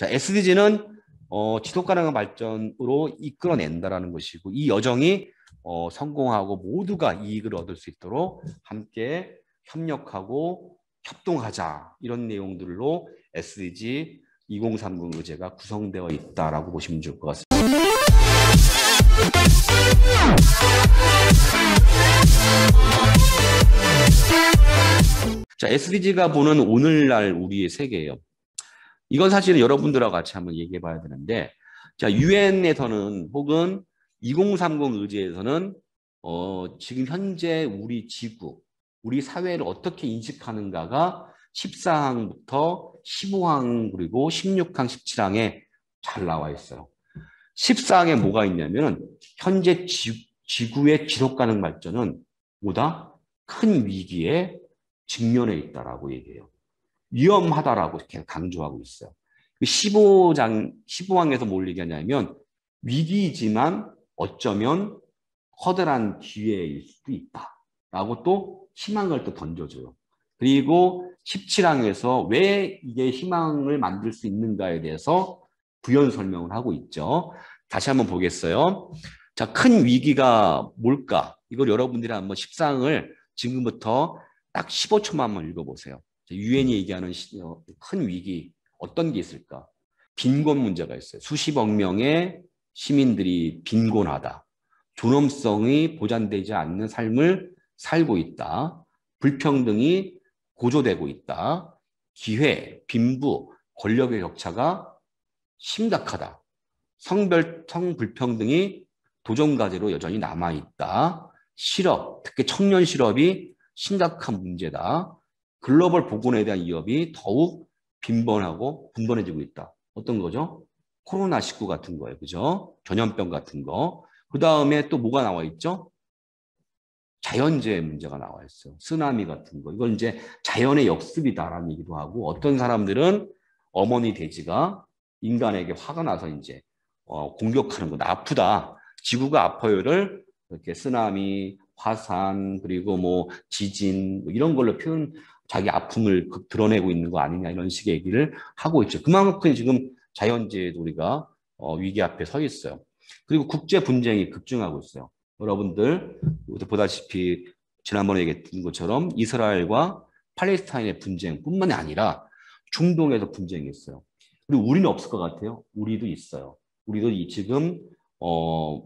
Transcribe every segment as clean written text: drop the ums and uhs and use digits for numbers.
자, SDG는 지속 가능한 발전으로 이끌어낸다라는 것이고 이 여정이 성공하고 모두가 이익을 얻을 수 있도록 함께 협력하고 협동하자 이런 내용들로 SDG 2030 의제가 구성되어 있다라고 보시면 좋을 것 같습니다. 자, SDG가 보는 오늘날 우리의 세계예요. 이건 사실은 여러분들하고 같이 한번 얘기해 봐야 되는데, 자, 유엔에서는 혹은 2030 의제에서는 지금 현재 우리 지구, 우리 사회를 어떻게 인식하는가가 14항부터 15항 그리고 16항, 17항에 잘 나와 있어요. 14항에 뭐가 있냐면 현재 지구의 지속 가능 발전은 보다 큰 위기에 직면해 있다라고 얘기해요. 위험하다라고 계속 강조하고 있어요. 15항에서 뭘 얘기하냐면 위기이지만 어쩌면 커다란 기회일 수도 있다라고 또 희망을 또 던져줘요. 그리고 17항에서 왜 이게 희망을 만들 수 있는가에 대해서 부연 설명을 하고 있죠. 다시 한번 보겠어요. 자, 큰 위기가 뭘까? 이걸 여러분들이 한번 14항을 지금부터 딱 15초만 한번 읽어보세요. 유엔이 얘기하는 큰 위기 어떤 게 있을까? 빈곤 문제가 있어요. 수십억 명의 시민들이 빈곤하다. 존엄성이 보장되지 않는 삶을 살고 있다. 불평등이 고조되고 있다. 기회, 빈부, 권력의 격차가 심각하다. 성불평등이 도전과제로 여전히 남아있다. 실업, 특히 청년 실업이 심각한 문제다. 글로벌 보건에 대한 위협이 더욱 빈번하고 분번해지고 있다. 어떤 거죠? 코로나19 같은 거예요. 그죠? 전염병 같은 거. 그 다음에 또 뭐가 나와 있죠? 자연재해 문제가 나와 있어요. 쓰나미 같은 거. 이건 이제 자연의 역습이다라는 얘기도 하고 어떤 사람들은 어머니 돼지가 인간에게 화가 나서 이제 공격하는 거. 나 아프다. 지구가 아파요를 이렇게 쓰나미, 화산, 그리고 뭐 지진 뭐 이런 걸로 자기 아픔을 드러내고 있는 거 아니냐 이런 식의 얘기를 하고 있죠. 그만큼 지금 자연재해도 우리가 위기 앞에 서 있어요. 그리고 국제 분쟁이 급증하고 있어요. 여러분들 보다시피 지난번에 얘기했던 것처럼 이스라엘과 팔레스타인의 분쟁뿐만이 아니라 중동에서 분쟁이 있어요. 그리고 우리는 없을 것 같아요. 우리도 있어요. 우리도 지금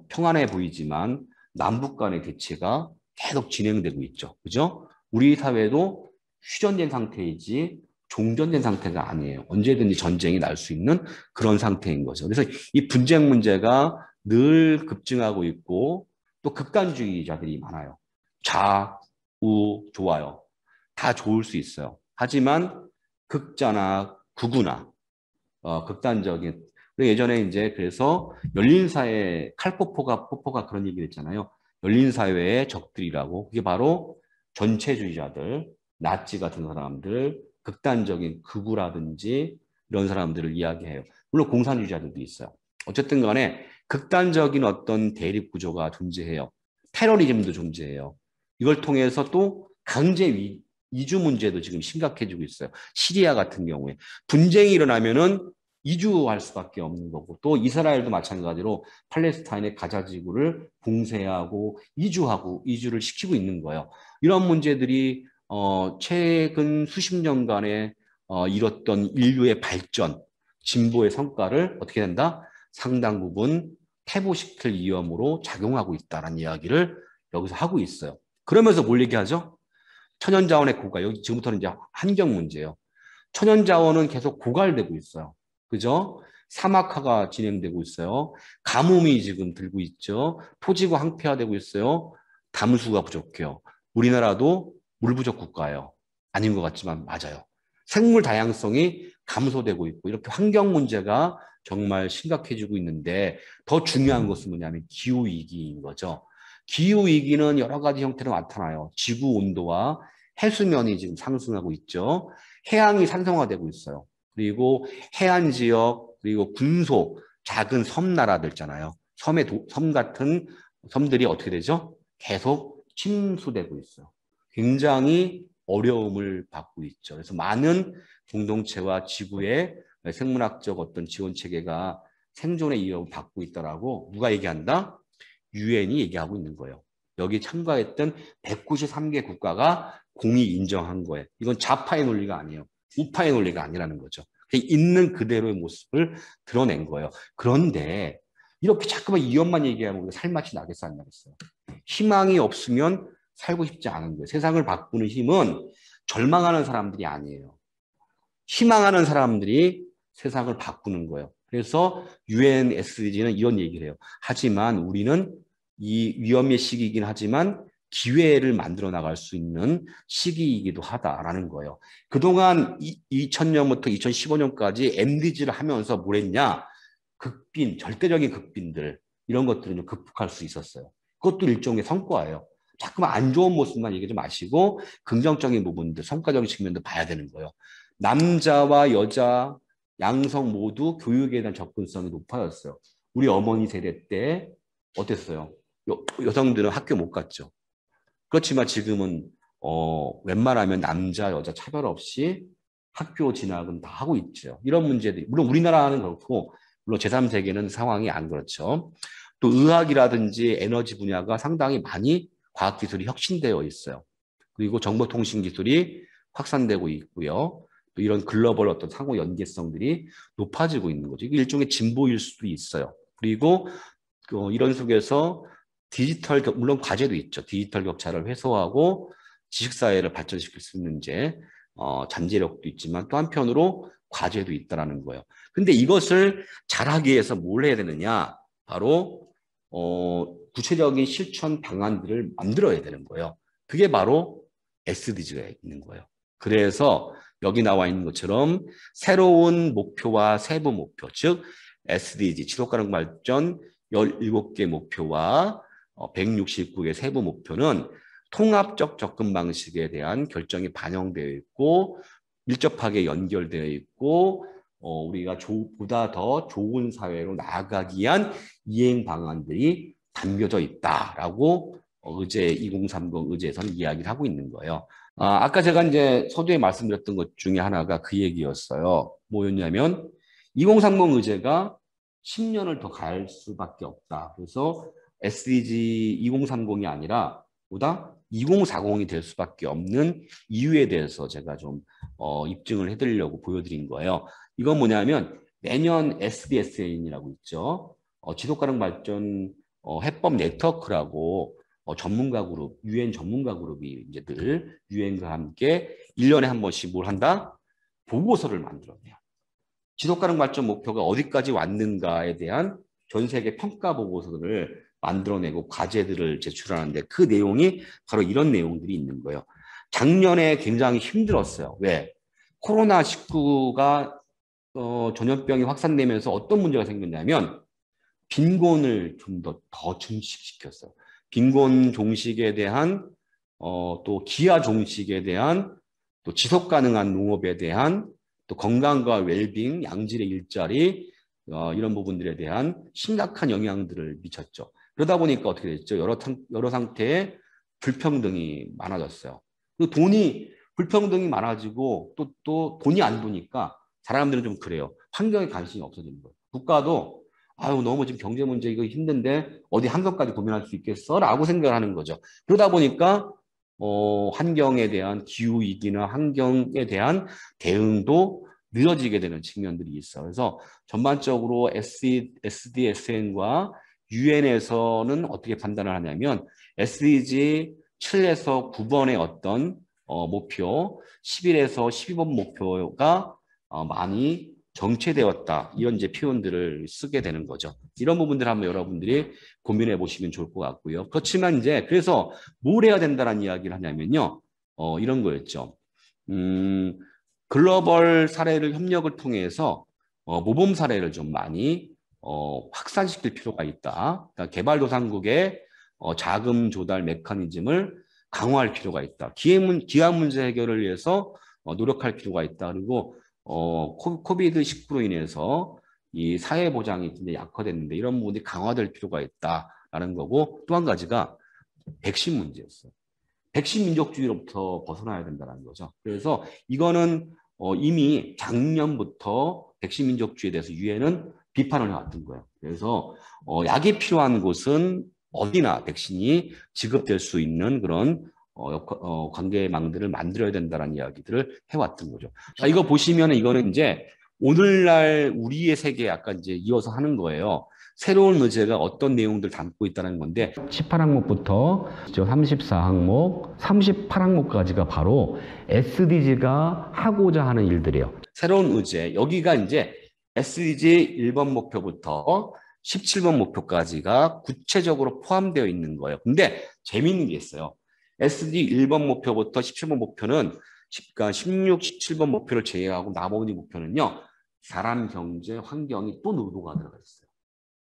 평안해 보이지만 남북 간의 대치가 계속 진행되고 있죠. 그죠? 우리 사회도 휴전된 상태이지 종전된 상태가 아니에요. 언제든지 전쟁이 날 수 있는 그런 상태인 거죠. 그래서 이 분쟁 문제가 늘 급증하고 있고 또 극단주의자들이 많아요. 좌우 좋아요. 다 좋을 수 있어요. 하지만 극자나 극우나 극단적인 예전에 이제 그래서 열린 사회 칼포포가 그런 얘기를 했잖아요. 열린 사회의 적들이라고. 그게 바로 전체주의자들, 나치 같은 사람들, 극단적인 극우라든지 이런 사람들을 이야기해요. 물론 공산주의자들도 있어요. 어쨌든 간에 극단적인 어떤 대립 구조가 존재해요. 테러리즘도 존재해요. 이걸 통해서 또 강제 이주 문제도 지금 심각해지고 있어요. 시리아 같은 경우에. 분쟁이 일어나면은 이주할 수밖에 없는 거고 또 이스라엘도 마찬가지로 팔레스타인의 가자 지구를 봉쇄하고 이주를 시키고 있는 거예요. 이런 문제들이 최근 수십 년간의 이뤘던 인류의 발전, 진보의 성과를 어떻게 된다? 상당 부분 퇴보시킬 위험으로 작용하고 있다는 이야기를 여기서 하고 있어요. 그러면서 뭘 얘기하죠? 천연자원의 고갈, 여기 지금부터는 이제 환경 문제예요. 천연자원은 계속 고갈되고 있어요. 그죠? 사막화가 진행되고 있어요. 가뭄이 지금 들고 있죠. 토지가 황폐화되고 있어요. 담수가 부족해요. 우리나라도 물 부족 국가예요. 아닌 것 같지만 맞아요. 생물 다양성이 감소되고 있고 이렇게 환경 문제가 정말 심각해지고 있는데 더 중요한 것은 뭐냐면 기후위기인 거죠. 기후위기는 여러 가지 형태로 나타나요. 지구 온도와 해수면이 지금 상승하고 있죠. 해양이 산성화되고 있어요. 그리고 해안 지역, 그리고 군소, 작은 섬나라들 있잖아요. 섬 같은 섬들이 어떻게 되죠? 계속 침수되고 있어요. 굉장히 어려움을 받고 있죠. 그래서 많은 공동체와 지구의 생물학적 어떤 지원 체계가 생존의 위협을 받고 있다라고 누가 얘기한다? 유엔이 얘기하고 있는 거예요. 여기 참가했던 193개 국가가 공히 인정한 거예요. 이건 좌파의 논리가 아니에요. 우파의 논리가 아니라는 거죠. 있는 그대로의 모습을 드러낸 거예요. 그런데 이렇게 자꾸만 위험만 얘기하면 우리가 살맛이 나겠어 안 나겠어요? 희망이 없으면 살고 싶지 않은 거예요. 세상을 바꾸는 힘은 절망하는 사람들이 아니에요. 희망하는 사람들이 세상을 바꾸는 거예요. 그래서 UN SDG는 이런 얘기를 해요. 하지만 우리는 이 위험의 시기이긴 하지만 기회를 만들어 나갈 수 있는 시기이기도 하다라는 거예요. 그동안 2000년부터 2015년까지 MDG를 하면서 뭘 했냐? 극빈, 절대적인 극빈들 이런 것들은 좀 극복할 수 있었어요. 그것도 일종의 성과예요. 자꾸만 안 좋은 모습만 얘기하지 마시고 긍정적인 부분들, 성과적인 측면도 봐야 되는 거예요. 남자와 여자, 양성 모두 교육에 대한 접근성이 높아졌어요. 우리 어머니 세대 때 어땠어요? 여성들은 학교 못 갔죠. 그렇지만 지금은 웬만하면 남자, 여자 차별 없이 학교 진학은 다 하고 있죠. 이런 문제들이 물론 우리나라는 그렇고 물론 제3세계는 상황이 안 그렇죠. 또 의학이라든지 에너지 분야가 상당히 많이 과학기술이 혁신되어 있어요. 그리고 정보통신기술이 확산되고 있고요. 또 이런 글로벌 어떤 상호 연계성들이 높아지고 있는 거죠. 이게 일종의 진보일 수도 있어요. 그리고 이런 속에서 물론 과제도 있죠. 디지털 격차를 해소하고 지식사회를 발전시킬 수 있는 이제 잠재력도 있지만 또 한편으로 과제도 있다라는 거예요. 근데 이것을 잘하기 위해서 뭘 해야 되느냐? 바로 구체적인 실천 방안들을 만들어야 되는 거예요. 그게 바로 SDG가 있는 거예요. 그래서 여기 나와 있는 것처럼 새로운 목표와 세부 목표, 즉 SDG, 지속가능 발전 17개 목표와 169개 세부 목표는 통합적 접근 방식에 대한 결정이 반영되어 있고 밀접하게 연결되어 있고 우리가 보다 더 좋은 사회로 나아가기 위한 이행 방안들이 담겨져 있다라고 의제 2030 의제에서는 이야기를 하고 있는 거예요. 아까 제가 이제 서두에 말씀드렸던 것 중에 하나가 그 얘기였어요. 뭐였냐면 2030 의제가 10년을 더 갈 수밖에 없다. 그래서 SDG 2030이 아니라 보다 2040이 될 수밖에 없는 이유에 대해서 제가 좀 입증을 해드리려고 보여드린 거예요. 이건 뭐냐면 내년 SDSN이라고 있죠. 지속가능 발전 해법 네트워크라고 전문가 그룹, 유엔 전문가 그룹이 이제 늘 유엔과 함께 1년에 한 번씩 뭘 한다? 보고서를 만들어내요. 지속가능 발전 목표가 어디까지 왔는가에 대한 전 세계 평가 보고서를 만들어내고 과제들을 제출하는데 그 내용이 바로 이런 내용들이 있는 거예요. 작년에 굉장히 힘들었어요. 왜? 코로나19가 전염병이 확산되면서 어떤 문제가 생겼냐면 빈곤을 좀 더 증식시켰어요. 빈곤 종식에 대한 또 기아 종식에 대한 또 지속 가능한 농업에 대한 또 건강과 웰빙, 양질의 일자리 이런 부분들에 대한 심각한 영향들을 미쳤죠. 그러다 보니까 어떻게 됐죠? 여러 상태의 불평등이 많아졌어요. 불평등이 많아지고 또 돈이 안 도니까 사람들은 좀 그래요. 환경에 관심이 없어지는 거예요. 국가도 아유 너무 지금 경제 문제 이거 힘든데 어디 환경까지 고민할 수 있겠어? 라고 생각을 하는 거죠. 그러다 보니까 환경에 대한 기후 위기나 환경에 대한 대응도 늦어지게 되는 측면들이 있어. 그래서 전반적으로 SDSN과 유엔에서는 어떻게 판단을 하냐면 SDG 7에서 9번의 어떤 목표, 11에서 12번 목표가 많이 정체되었다. 이런 이제 표현들을 쓰게 되는 거죠. 이런 부분들 한번 여러분들이 고민해 보시면 좋을 것 같고요. 그렇지만 이제 그래서 뭘 해야 된다는 이야기를 하냐면요. 이런 거였죠. 글로벌 사례를 협력을 통해서 모범 사례를 좀 많이 확산시킬 필요가 있다. 그러니까 개발도상국의 자금 조달 메커니즘을 강화할 필요가 있다. 기아 문제 해결을 위해서 노력할 필요가 있다. 그리고 코비드-19로 인해서 이 사회 보장이 굉장히 약화됐는데 이런 부분이 강화될 필요가 있다라는 거고 또 한 가지가 백신 문제였어요. 백신 민족주의로부터 벗어나야 된다는 거죠. 그래서 이거는 이미 작년부터 백신민족주의에 대해서 유엔은 비판을 해왔던 거예요. 그래서 약이 필요한 곳은 어디나 백신이 지급될 수 있는 그런 관계망들을 만들어야 된다는 이야기들을 해왔던 거죠. 자, 이거 보시면 이거는 이제 오늘날 우리의 세계에 약간 이제 이어서 하는 거예요. 새로운 의제가 어떤 내용들을 담고 있다는 건데 18항목부터 34항목, 38항목까지가 바로 SDG가 하고자 하는 일들이에요. 새로운 의제, 여기가 이제 SDG 1번 목표부터 17번 목표까지가 구체적으로 포함되어 있는 거예요. 근데 재미있는 게 있어요. SDG 1번 목표부터 17번 목표는 16, 17번 목표를 제외하고 나머지 목표는요. 사람, 경제, 환경이 또 노도가 들어가 있어요.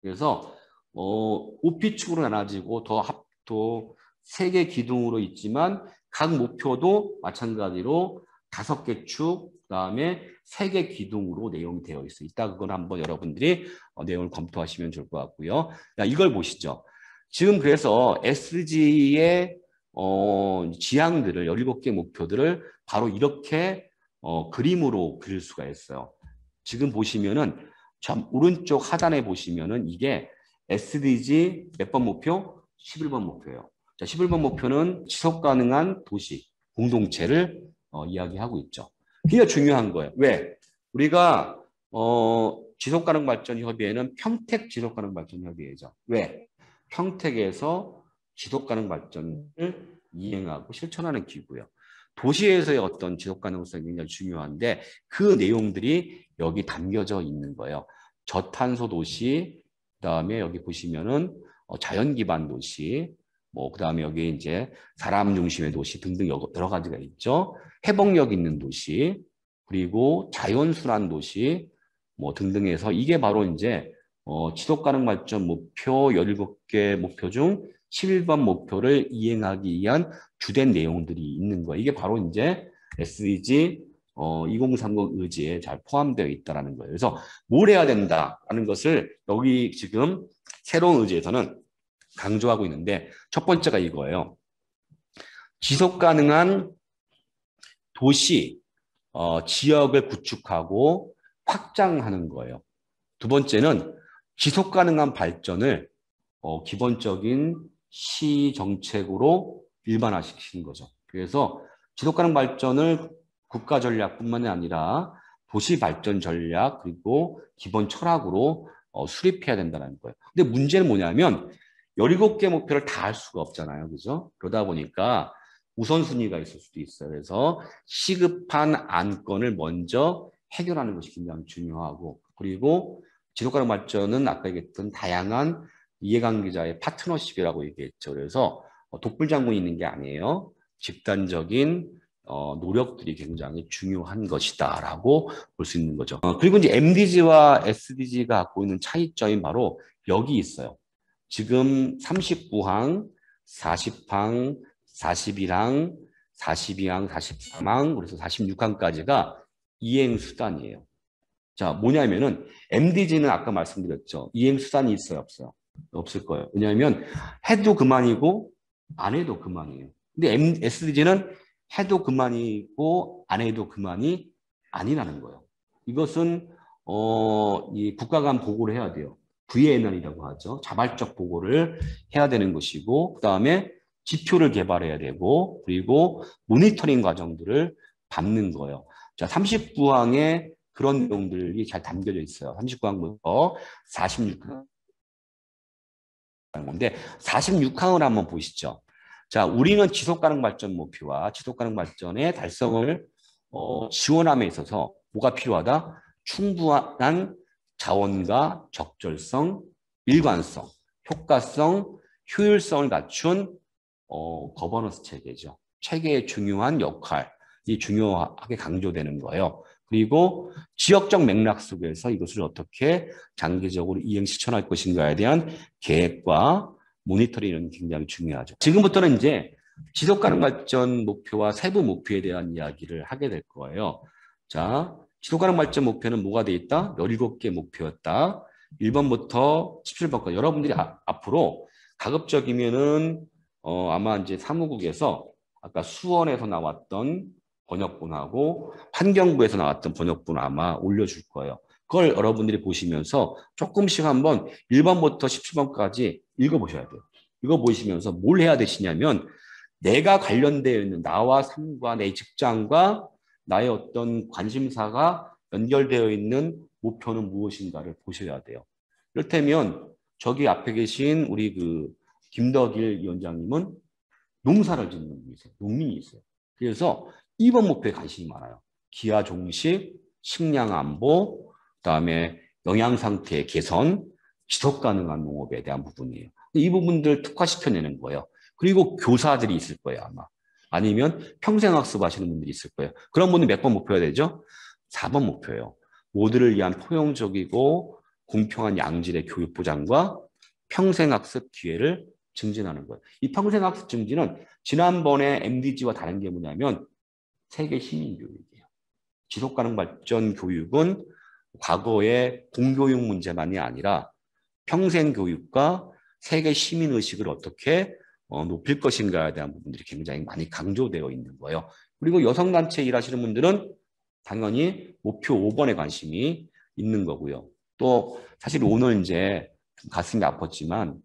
그래서 OP축으로 나눠지고 더 세 개 기둥으로 있지만 각 목표도 마찬가지로 5개 축, 그다음에 3개 기둥으로 내용이 되어 있어요. 이따 그건 한번 여러분들이 내용을 검토하시면 좋을 것 같고요. 자, 이걸 보시죠. 지금 그래서 SDG의 지향들을 17개 목표들을 바로 이렇게 그림으로 그릴 수가 있어요. 지금 보시면은 참 오른쪽 하단에 보시면은 이게 SDG 몇 번 목표? 11번 목표예요. 자, 11번 목표는 지속 가능한 도시, 공동체를 이야기하고 있죠. 그게 중요한 거예요. 왜? 우리가 지속 가능 발전 협의회는 평택 지속 가능 발전 협의회죠. 왜? 평택에서 지속 가능 발전을 이행하고 실천하는 기구예요. 도시에서의 어떤 지속 가능성이 굉장히 중요한데 그 내용들이 여기 담겨져 있는 거예요. 저탄소 도시, 그다음에 여기 보시면은 자연 기반 도시, 그다음에 여기 이제 사람 중심의 도시 등등 여러 가지가 있죠. 회복력 있는 도시, 그리고 자연순환 도시, 등등해서 이게 바로 이제 지속 가능 발전 목표 17개 목표 중 11번 목표를 이행하기 위한 주된 내용들이 있는 거예요. 이게 바로 이제 SDG 2030 의지에 잘 포함되어 있다는 거예요. 그래서 뭘 해야 된다라는 것을 여기 지금 새로운 의지에서는 강조하고 있는데 첫 번째가 이거예요. 지속 가능한 도시, 지역을 구축하고 확장하는 거예요. 두 번째는 지속 가능한 발전을 기본적인 시 정책으로 일반화시키는 거죠. 그래서 지속 가능 발전을 국가 전략뿐만이 아니라 도시 발전 전략 그리고 기본 철학으로 수립해야 된다는 거예요. 근데 문제는 뭐냐면 17개 목표를 다 할 수가 없잖아요. 그죠? 그러다 보니까 우선순위가 있을 수도 있어요. 그래서 시급한 안건을 먼저 해결하는 것이 굉장히 중요하고 그리고 지속 가능 발전은 아까 얘기했던 다양한 이해관계자의 파트너십이라고 얘기했죠. 그래서 독불장군이 있는 게 아니에요. 집단적인 노력들이 굉장히 중요한 것이다라고 볼 수 있는 거죠. 그리고 이제 MDG와 SDG가 갖고 있는 차이점이 바로 여기 있어요. 지금 39항, 40항, 41항, 42항, 43항, 그래서 46항까지가 이행 수단이에요. 자, 뭐냐면은 MDG는 아까 말씀드렸죠. 이행 수단이 있어요, 없어요? 없을 거예요. 왜냐하면 해도 그만이고 안 해도 그만이에요. 근데 SDG는 해도 그만이고 안 해도 그만이 아니라는 거예요. 이것은 이 국가 간 보고를 해야 돼요. VNL이라고 하죠. 자발적 보고를 해야 되는 것이고 그다음에 지표를 개발해야 되고 그리고 모니터링 과정들을 밟는 거예요. 자, 39항에 그런 내용들이 잘 담겨져 있어요. 39항부터 46항. 건데 46항을 한번 보시죠. 자, 우리는 지속가능 발전 목표와 지속가능 발전의 달성을 지원함에 있어서 뭐가 필요하다? 충분한 자원과 적절성, 일관성, 효과성, 효율성을 갖춘 거버넌스 체계죠. 체계의 중요한 역할이 중요하게 강조되는 거예요. 그리고 지역적 맥락 속에서 이것을 어떻게 장기적으로 이행 실천할 것인가에 대한 계획과 모니터링은 굉장히 중요하죠. 지금부터는 이제 지속 가능 발전 목표와 세부 목표에 대한 이야기를 하게 될 거예요. 자, 지속 가능 발전 목표는 뭐가 돼 있다? 17개 목표였다. 1번부터 17번까지. 여러분들이 앞으로 가급적이면은 아마 이제 사무국에서 아까 수원에서 나왔던 번역본하고 환경부에서 나왔던 번역본 아마 올려줄 거예요. 그걸 여러분들이 보시면서 조금씩 한번 1번부터 17번까지 읽어보셔야 돼요. 이거 보시면서 뭘 해야 되시냐면 내가 관련되어 있는 나와 삶과 내 직장과 나의 어떤 관심사가 연결되어 있는 목표는 무엇인가를 보셔야 돼요. 이를테면 저기 앞에 계신 우리 그 김덕일 위원장님은 농사를 짓는 분이세요. 농민이 있어요. 그래서 2번 목표에 관심이 많아요. 기아 종식, 식량 안보, 그다음에 영양 상태 개선, 지속 가능한 농업에 대한 부분이에요. 이 부분들 특화시켜내는 거예요. 그리고 교사들이 있을 거예요, 아마. 아니면 평생학습 하시는 분들이 있을 거예요. 그런 분들 몇 번 목표가 되죠? 4번 목표예요. 모두를 위한 포용적이고 공평한 양질의 교육 보장과 평생학습 기회를 증진하는 거예요. 이 평생학습 증진은 지난번에 MDG와 다른 게 뭐냐면 세계 시민교육이에요. 지속가능 발전 교육은 과거의 공교육 문제만이 아니라 평생교육과 세계 시민의식을 어떻게 높일 것인가에 대한 부분들이 굉장히 많이 강조되어 있는 거예요. 그리고 여성단체 일하시는 분들은 당연히 목표 5번에 관심이 있는 거고요. 또 사실 오늘 이제 가슴이 아팠지만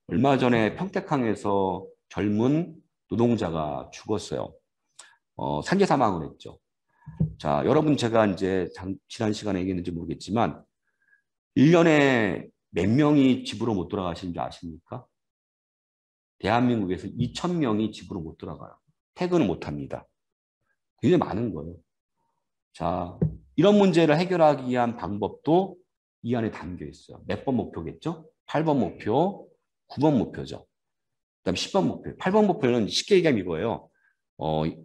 얼마 전에 평택항에서 젊은 노동자가 죽었어요. 산재 사망을 했죠. 자, 여러분 제가 이제 지난 시간에 얘기했는지 모르겠지만 1년에 몇 명이 집으로 못 돌아가시는 줄 아십니까? 대한민국에서 2,000명이 집으로 못 돌아가요. 퇴근을 못 합니다. 굉장히 많은 거예요. 자, 이런 문제를 해결하기 위한 방법도 이 안에 담겨 있어요. 몇 번 목표겠죠? 8번 목표, 9번 목표죠. 그다음 10번 목표. 8번 목표는 쉽게 얘기하면 이거예요.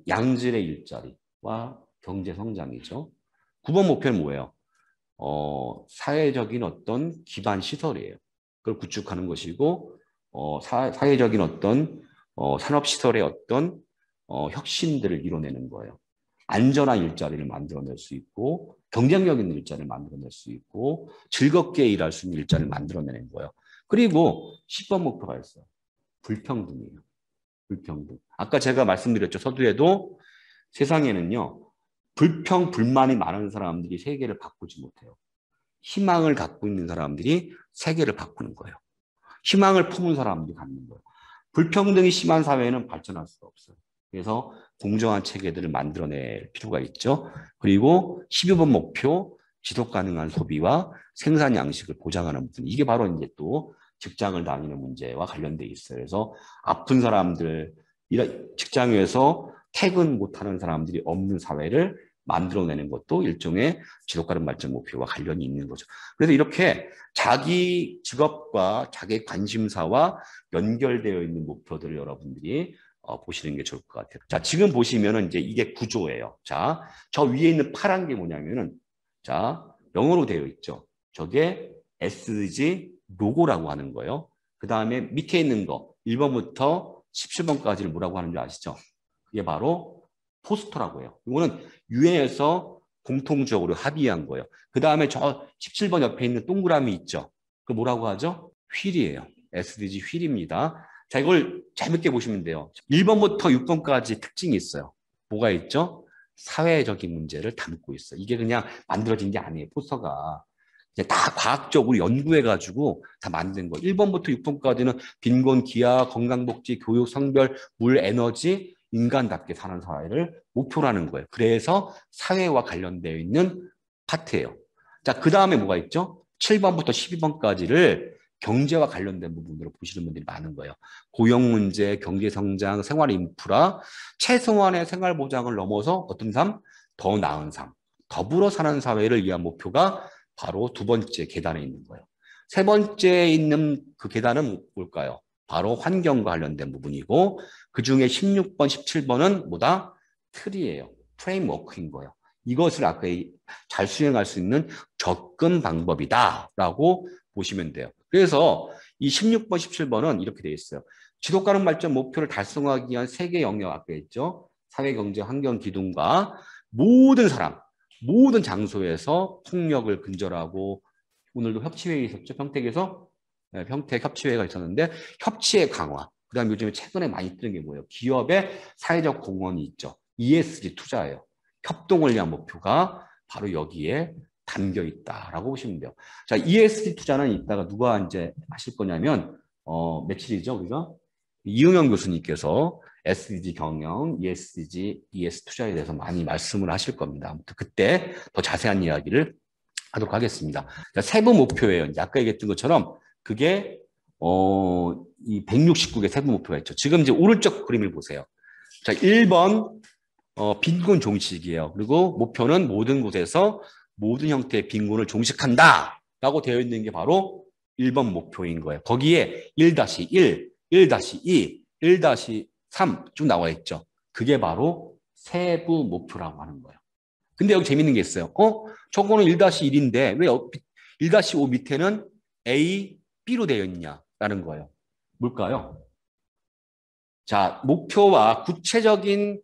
양질의 일자리와 경제 성장이죠. 9번 목표는 뭐예요? 사회적인 어떤 기반 시설이에요. 그걸 구축하는 것이고, 사회적인 어떤 산업 시설의 어떤 혁신들을 이뤄내는 거예요. 안전한 일자리를 만들어낼 수 있고 경쟁력 있는 일자리를 만들어낼 수 있고 즐겁게 일할 수 있는 일자리를 만들어내는 거예요. 그리고 10번 목표가 있어요. 불평등이에요. 불평등. 아까 제가 말씀드렸죠. 서두에도 세상에는요. 불평, 불만이 많은 사람들이 세계를 바꾸지 못해요. 희망을 갖고 있는 사람들이 세계를 바꾸는 거예요. 희망을 품은 사람들이 갖는 거예요. 불평등이 심한 사회는 발전할 수가 없어요. 그래서 공정한 체계들을 만들어낼 필요가 있죠. 그리고 12번 목표, 지속 가능한 소비와 생산 양식을 보장하는 부분. 이게 바로 이제 또 직장을 다니는 문제와 관련돼 있어요. 그래서 아픈 사람들, 직장에서 퇴근 못하는 사람들이 없는 사회를 만들어내는 것도 일종의 지속 가능 발전 목표와 관련이 있는 거죠. 그래서 이렇게 자기 직업과 자기 관심사와 연결되어 있는 목표들을 여러분들이 보시는 게 좋을 것 같아요. 자, 지금 보시면은 이제 이게 구조예요. 자, 저 위에 있는 파란 게 뭐냐면은, 자, 영어로 되어 있죠. 저게 SDG 로고라고 하는 거예요. 그 다음에 밑에 있는 거, 1번부터 17번까지를 뭐라고 하는 줄 아시죠? 그게 바로 포스터라고 해요. 이거는 유엔에서 공통적으로 합의한 거예요. 그 다음에 저 17번 옆에 있는 동그라미 있죠? 그 뭐라고 하죠? 휠이에요. SDG 휠입니다. 자, 이걸 재밌게 보시면 돼요. 1번부터 6번까지 특징이 있어요. 뭐가 있죠? 사회적인 문제를 담고 있어요. 이게 그냥 만들어진 게 아니에요. 포스터가. 이제 다 과학적으로 연구해가지고 다 만든 거예요. 1번부터 6번까지는 빈곤, 기아, 건강복지, 교육, 성별, 물, 에너지, 인간답게 사는 사회를 목표로 하는 거예요. 그래서 사회와 관련되어 있는 파트예요. 자, 그 다음에 뭐가 있죠? 7번부터 12번까지를 경제와 관련된 부분으로 보시는 분들이 많은 거예요. 고용 문제, 경제 성장, 생활 인프라, 최소한의 생활 보장을 넘어서 어떤 삶? 더 나은 삶. 더불어 사는 사회를 위한 목표가 바로 두 번째 계단에 있는 거예요. 세 번째에 있는 그 계단은 뭘까요? 바로 환경과 관련된 부분이고 그중에 16번, 17번은 뭐다? 틀이에요. 프레임워크인 거예요. 이것을 아까 잘 수행할 수 있는 접근 방법이다라고 보시면 돼요. 그래서 이 16번, 17번은 이렇게 되어 있어요. 지속 가능 발전 목표를 달성하기 위한 세계 영역 아까 했죠. 사회, 경제, 환경, 기둥과 모든 사람, 모든 장소에서 폭력을 근절하고 오늘도 협치회의 있었죠. 평택에서 평택 협치회의가 있었는데 협치의 강화. 그다음 요즘에 최근에 많이 뜨는 게 뭐예요? 기업의 사회적 공헌이 있죠. ESG 투자예요. 협동을 위한 목표가 바로 여기에 담겨 있다라고 보시면 돼요. 자, ESG 투자는 이따가 누가 이제 하실 거냐면 며칠이죠, 우리가? 이응영 교수님께서 SDG 경영, ESG, ES 투자에 대해서 많이 말씀을 하실 겁니다. 아무튼 그때 더 자세한 이야기를 하도록 하겠습니다. 자, 세부 목표예요. 이제 아까 얘기했던 것처럼 그게 이 169개 세부 목표가 있죠. 지금 이제 오른쪽 그림을 보세요. 자, 1번 빈곤 종식이에요. 그리고 목표는 모든 곳에서 모든 형태의 빈곤을 종식한다 라고 되어 있는 게 바로 1번 목표인 거예요. 거기에 1-1, 1-2, 1-3 쭉 나와 있죠. 그게 바로 세부 목표라고 하는 거예요. 근데 여기 재밌는 게 있어요. 저거는 1-1인데 왜 1-5 밑에는 A, B로 되어 있냐라는 거예요. 뭘까요? 자, 목표와 구체적인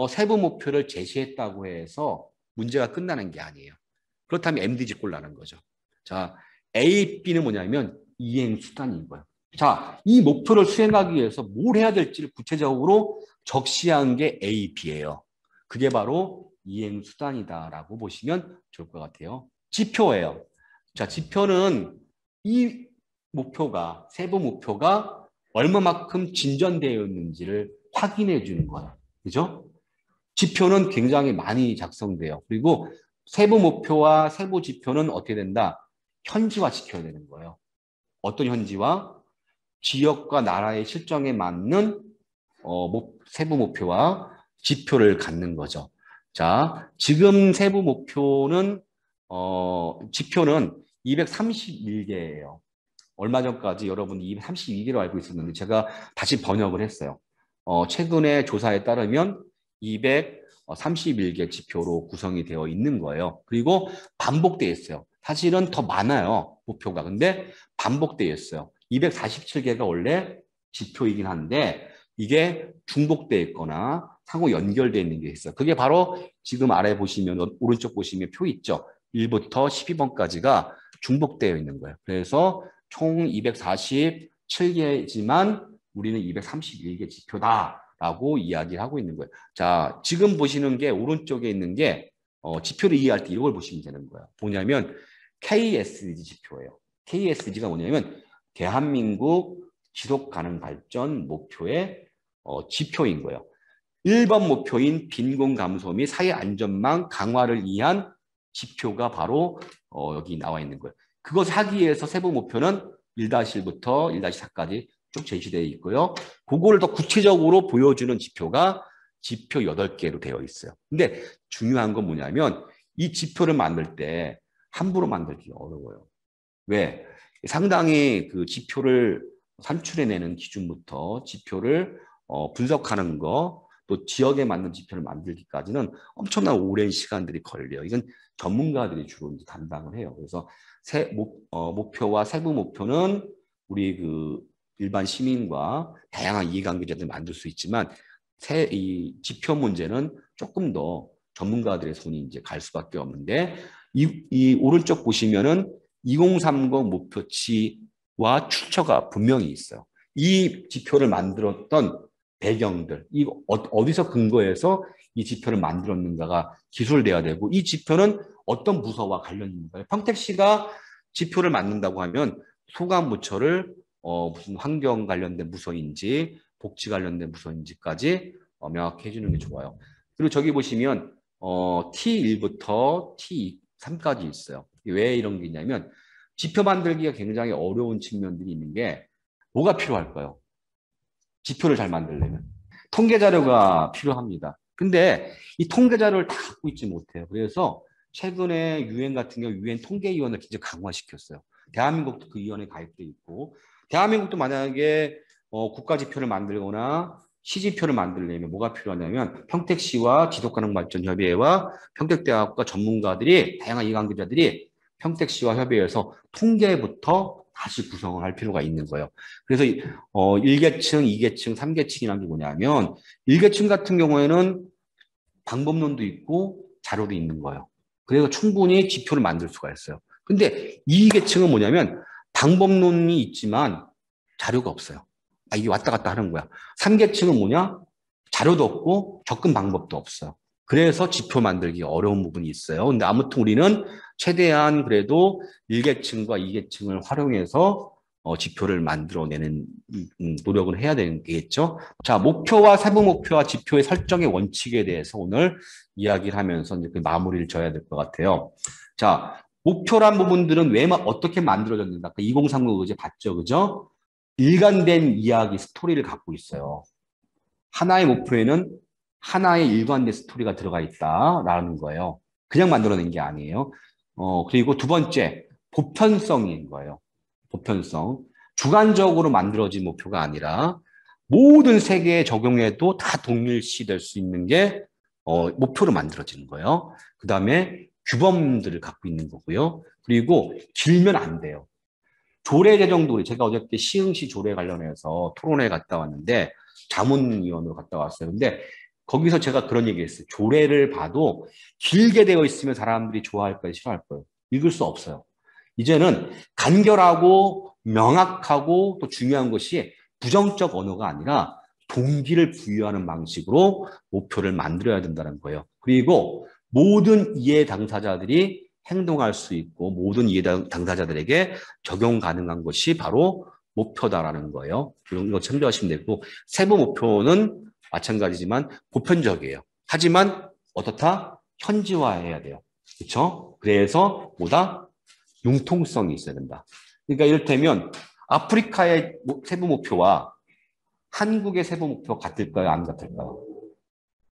세부 목표를 제시했다고 해서 문제가 끝나는 게 아니에요. 그렇다면 MDG 꼴라는 거죠. 자, A, B는 뭐냐면 이행 수단인 거예요. 자, 이 목표를 수행하기 위해서 뭘 해야 될지를 구체적으로 적시한 게 A, B예요. 그게 바로 이행 수단이다라고 보시면 좋을 것 같아요. 지표예요. 자, 지표는 이 목표가, 세부 목표가 얼마만큼 진전되어 있는지를 확인해 주는 거예요. 그죠? 지표는 굉장히 많이 작성돼요. 그리고 세부 목표와 세부 지표는 어떻게 된다? 현지화 시켜야 되는 거예요. 어떤 현지화? 지역과 나라의 실정에 맞는 세부 목표와 지표를 갖는 거죠. 자, 지금 세부 목표는 지표는 231개예요. 얼마 전까지 여러분이 232개로 알고 있었는데 제가 다시 번역을 했어요. 최근에 조사에 따르면 231개 지표로 구성이 되어 있는 거예요. 그리고 반복되어 있어요. 사실은 더 많아요, 목표가. 근데 반복되어 있어요. 247개가 원래 지표이긴 한데 이게 중복되어 있거나 상호 연결되어 있는 게 있어요. 그게 바로 지금 아래 보시면, 오른쪽 보시면 표 있죠. 1부터 12번까지가 중복되어 있는 거예요. 그래서 총 247개지만 우리는 231개 지표다라고 이야기를 하고 있는 거예요. 자, 지금 보시는 게 오른쪽에 있는 게 지표를 이해할 때 이걸 보시면 되는 거예요. 뭐냐면 KSDG 지표예요. KSDG가 뭐냐면 대한민국 지속가능 발전 목표의 지표인 거예요. 1번 목표인 빈곤 감소 및 사회 안전망 강화를 위한 지표가 바로 여기 나와 있는 거예요. 그것을 하기 위해서 세부 목표는 1-1부터 1-4까지 쭉 제시되어 있고요. 그거를 더 구체적으로 보여주는 지표가 지표 8개로 되어 있어요. 근데 중요한 건 뭐냐면 이 지표를 만들 때 함부로 만들기 어려워요. 왜? 상당히 그 지표를 산출해내는 기준부터 지표를 분석하는 거, 또 지역에 맞는 지표를 만들기까지는 엄청난 오랜 시간들이 걸려요. 이건 전문가들이 주로 이제 담당을 해요. 그래서 목표와 세부 목표는 우리 그 일반 시민과 다양한 이해관계자들이 만들 수 있지만 이 지표 문제는 조금 더 전문가들의 손이 이제 갈 수밖에 없는데 이 오른쪽 보시면은 2030 목표치와 출처가 분명히 있어요. 이 지표를 만들었던 배경들, 어디서 근거해서 이 지표를 만들었는가가 기술돼야 되고 이 지표는 어떤 부서와 관련이 있는가요? 평택시가 지표를 만든다고 하면 소관부처를 무슨 환경 관련된 부서인지 복지 관련된 부서인지까지 명확히 해주는 게 좋아요. 그리고 저기 보시면 T1부터 T3까지 있어요. 왜 이런 게 있냐면 지표 만들기가 굉장히 어려운 측면들이 있는 게 뭐가 필요할까요? 지표를 잘 만들려면 통계 자료가 필요합니다. 근데 이 통계 자료를 다 갖고 있지 못해요. 그래서 최근에 유엔 같은 경우 유엔 통계위원회를 굉장히 강화시켰어요. 대한민국도 그 위원회에 가입돼 있고 대한민국도 만약에 국가지표를 만들거나 시지표를 만들려면 뭐가 필요하냐면 평택시와 지속가능발전협의회와 평택대학과 전문가들이 다양한 이해관계자들이 평택시와 협의해서 통계부터 다시 구성을 할 필요가 있는 거예요. 그래서 1계층, 2계층, 3계층이라는 게 뭐냐면 1계층 같은 경우에는 방법론도 있고 자료도 있는 거예요. 그래서 충분히 지표를 만들 수가 있어요. 근데 2계층은 뭐냐면 방법론이 있지만 자료가 없어요. 이게 왔다 갔다 하는 거야. 3계층은 뭐냐? 자료도 없고 접근 방법도 없어요. 그래서 지표 만들기 어려운 부분이 있어요. 근데 아무튼 우리는 최대한 그래도 1계층과 2계층을 활용해서 지표를 만들어내는 노력을 해야 되겠죠. 자, 목표와 세부 목표와 지표의 설정의 원칙에 대해서 오늘 이야기를 하면서 이제 그 마무리를 져야 될 것 같아요. 자, 목표란 부분들은 어떻게 만들어졌는가? 2030 의제 봤죠, 그죠? 일관된 이야기, 스토리를 갖고 있어요. 하나의 목표에는 하나의 일관된 스토리가 들어가 있다라는 거예요. 그냥 만들어낸 게 아니에요. 그리고 두 번째, 보편성인 거예요. 보편성. 주관적으로 만들어진 목표가 아니라 모든 세계에 적용해도 다 동일시 될 수 있는 게 목표로 만들어지는 거예요. 그 다음에 규범들을 갖고 있는 거고요. 그리고 길면 안 돼요. 조례 제정도 제가 어저께 시흥시 조례 관련해서 토론회 갔다 왔는데 자문위원으로 갔다 왔어요. 근데 거기서 제가 그런 얘기했어요. 조례를 봐도 길게 되어 있으면 사람들이 좋아할 거예요, 싫어할 거예요. 읽을 수 없어요. 이제는 간결하고 명확하고 또 중요한 것이 부정적 언어가 아니라 동기를 부여하는 방식으로 목표를 만들어야 된다는 거예요. 그리고 모든 이해 당사자들이 행동할 수 있고 모든 이해 당사자들에게 적용 가능한 것이 바로 목표다라는 거예요. 이런 거 참조하시면 되고 세부 목표는 마찬가지지만 보편적이에요. 하지만 어떻다? 현지화해야 돼요. 그렇죠? 그래서 뭐다? 융통성이 있어야 된다. 그러니까 이를테면 아프리카의 세부 목표와 한국의 세부 목표 같을까요? 안 같을까요?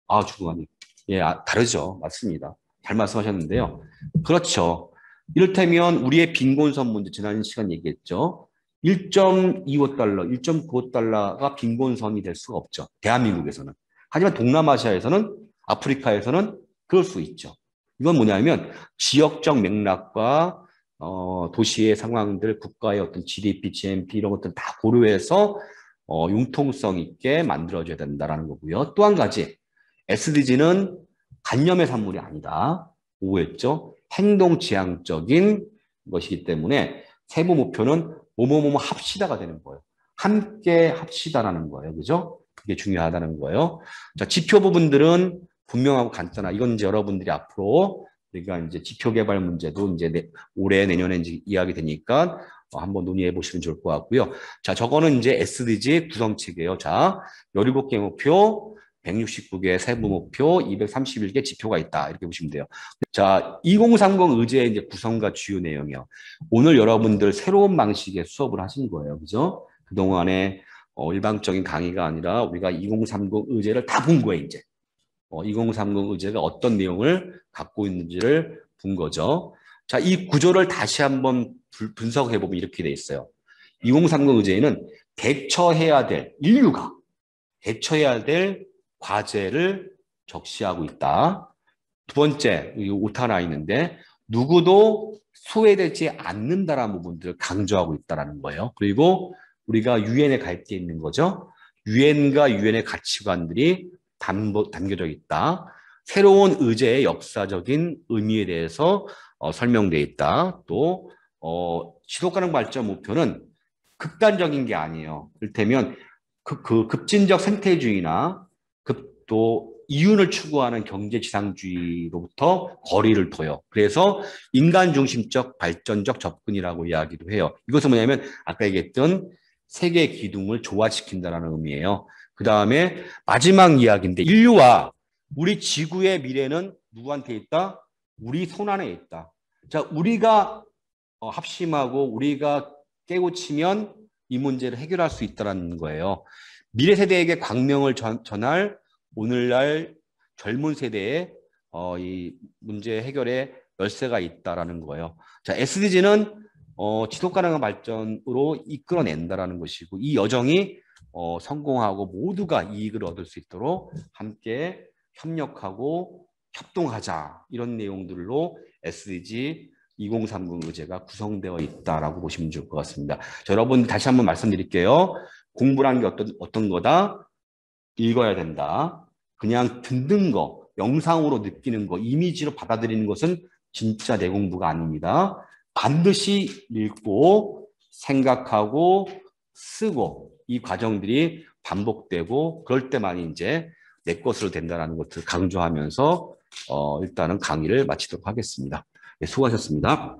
아, 주무관님. 예, 다르죠. 맞습니다. 잘 말씀하셨는데요. 그렇죠. 이를테면 우리의 빈곤선 문제 지난 시간 얘기했죠. 1.25달러, 1.95달러가 빈곤선이 될 수가 없죠. 대한민국에서는. 하지만 동남아시아에서는 아프리카에서는 그럴 수 있죠. 이건 뭐냐면 지역적 맥락과 도시의 상황들, 국가의 어떤 GDP, GNP 이런 것들 다 고려해서 융통성 있게 만들어져야 된다는 거고요. 또 한 가지 SDG는 관념의 산물이 아니다. 오했죠. 행동 지향적인 것이기 때문에 세부 목표는 뭐뭐뭐 합시다가 되는 거예요. 함께 합시다라는 거예요. 그죠? 그게 중요하다는 거예요. 자, 지표 부분들은 분명하고 간단하. 이건 이제 여러분들이 앞으로 우리가 이제 지표 개발 문제도 이제 올해 내년에 이제 이야기 되니까 한번 논의해 보시면 좋을 것 같고요. 자, 저거는 이제 SDG 구성책이에요. 자, 17개 목표, 169개 세부 목표, 231개 지표가 있다. 이렇게 보시면 돼요. 자, 2030 의제의 이제 구성과 주요 내용이요. 오늘 여러분들 새로운 방식의 수업을 하신 거예요. 그죠? 그동안에 일방적인 강의가 아니라 우리가 2030 의제를 다 본 거예요, 이제. 2030 의제가 어떤 내용을 갖고 있는지를 본 거죠. 자, 이 구조를 다시 한번 분석해 보면 이렇게 돼 있어요. 2030 의제에는 인류가 대처해야 될 과제를 적시하고 있다. 두 번째, 오타 하나 있는데 누구도 소외되지 않는다라는 부분들을 강조하고 있다는 거예요. 그리고 우리가 유엔에 가입되어 있는 거죠. 유엔과 유엔의 가치관들이 담겨져 있다. 새로운 의제의 역사적인 의미에 대해서 설명되어 있다. 또 지속가능 발전 목표는 극단적인 게 아니에요. 이를테면 그 급진적 생태주의나 또 이윤을 추구하는 경제지상주의로부터 거리를 둬요. 그래서 인간 중심적 발전적 접근이라고 이야기도 해요. 이것은 뭐냐면 아까 얘기했던 세계 기둥을 조화시킨다는 의미예요. 그 다음에 마지막 이야기인데 인류와 우리 지구의 미래는 누구한테 있다? 우리 손 안에 있다. 자, 우리가 합심하고 우리가 깨우치면 이 문제를 해결할 수 있다는 거예요. 미래 세대에게 광명을 전할 오늘날 젊은 세대의 이 문제 해결에 열쇠가 있다라는 거예요. 자, SDG는 지속 가능한 발전으로 이끌어낸다라는 것이고 이 여정이 성공하고 모두가 이익을 얻을 수 있도록 함께 협력하고 협동하자 이런 내용들로 SDG 2030 의제가 구성되어 있다라고 보시면 좋을 것 같습니다. 자, 여러분 다시 한번 말씀드릴게요. 공부라는 게 어떤 거다? 읽어야 된다. 그냥 듣는 거, 영상으로 느끼는 거, 이미지로 받아들이는 것은 진짜 내 공부가 아닙니다. 반드시 읽고 생각하고 쓰고 이 과정들이 반복되고 그럴 때만 이제 내 것으로 된다는 것을 강조하면서 일단은 강의를 마치도록 하겠습니다. 네, 수고하셨습니다.